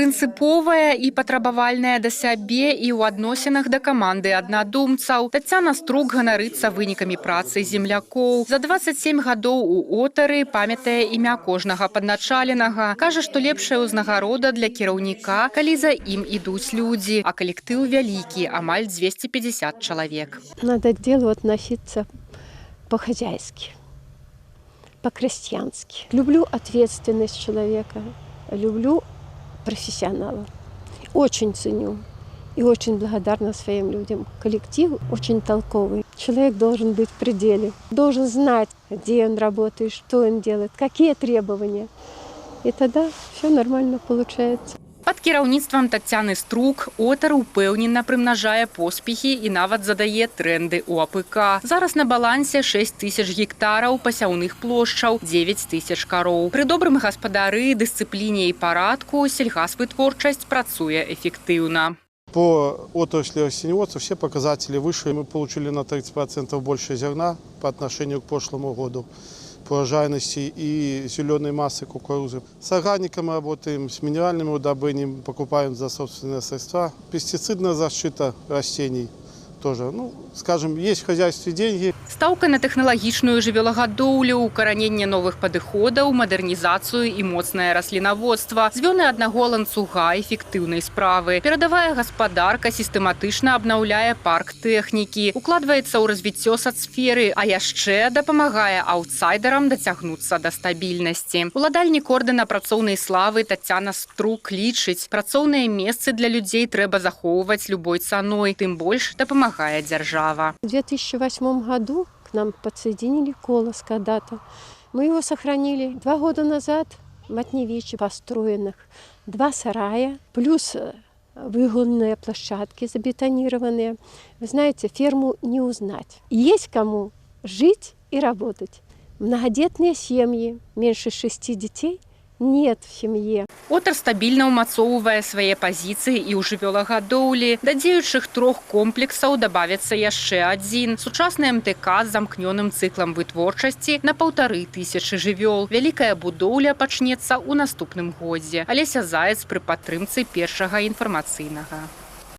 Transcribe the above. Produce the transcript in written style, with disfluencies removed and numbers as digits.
Прынцыповая і патрабавальная да сябе і ў адносінах да каманды аднадумцаў. Тацяна Струк ганарыцца вынікамі працы землякоў. За 27 гадоў у Отары памятае імя кожнага падначаленага. Кажа, што лепшая ўзнагарода для кіраўніка, калі за ім ідуць людзі, а калектыў вялікі, амаль 250 чалавек. Надо к делу относиться по-хозяйски, по-крестьянски. Люблю ответственность человека, люблю профессионалов. Очень ценю и очень благодарна своим людям. Коллектив очень толковый. Человек должен быть в пределе, должен знать, где он работает, что он делает, какие требования. И тогда все нормально получается. Пад кіраўніцтвам Тацяны Струк Отар упэўнена прымнажае поспехі і нават задае тренды ў АПК. Зараз на балансе 6 тысяч гектараў пасяўных плошчаў, 9 тысяч кароў. Пры добрым гаспадары, дысцыпліне і парадку сельгасвытворчасць працуе эффектыўна. По отрасли осеневодства все показатели выше. Мы получили на 30% больше зерна по отношению к прошлому году. По урожайности и зеленой массы кукурузы. С органиком мы работаем, с минеральными удобрениями покупаем за собственные средства. Пестицидная защита растений тоже. Скажем, есть в хозяйстве деньги. Стаўка на тэхналагічную жывёлагадоўлю, укараненне новых падыходаў, мадэрнізацыю і моцнае раслінаводства. Звёны аднаго ланцуга эфектыўнай справы. Перадавая гаспадарка сістэматычна абнаўляе парк тэхнікі, укладваецца ў развіццё сацсферы, а яшчэ дапамагае аўтсайдерам дацягнуцца да стабільнасці. Уладальнік ордэна працоўнай славы Тацяна Струк лічыць, працоўныя месцы для людзей трэба захоўваць любой цаной, тым больш дапамагае дзяржава. В 2008 году к нам подсоединили колос когда-то. Мы его сохранили. 2 года назад в Матневиче построенных 2 сарая, плюс выгонные площадки забетонированные. Вы знаете, ферму не узнать. Есть кому жить и работать. Многодетные семьи, меньше 6 детей, нет в семье. Отар стабільна ўмацоўвае свае пазіцыі і ў жывёлагадоўлі. Да дзеючых 3 комплексаў дабавіцца яшчэ адзін. Сучасны МТК з замкнёным цыклам вытворчасці на 1500 жывёл. Вялікая будоўля пачнецца ў наступным годзе. Алеся Заяц пры падтрымцы першага інфармацыйнага.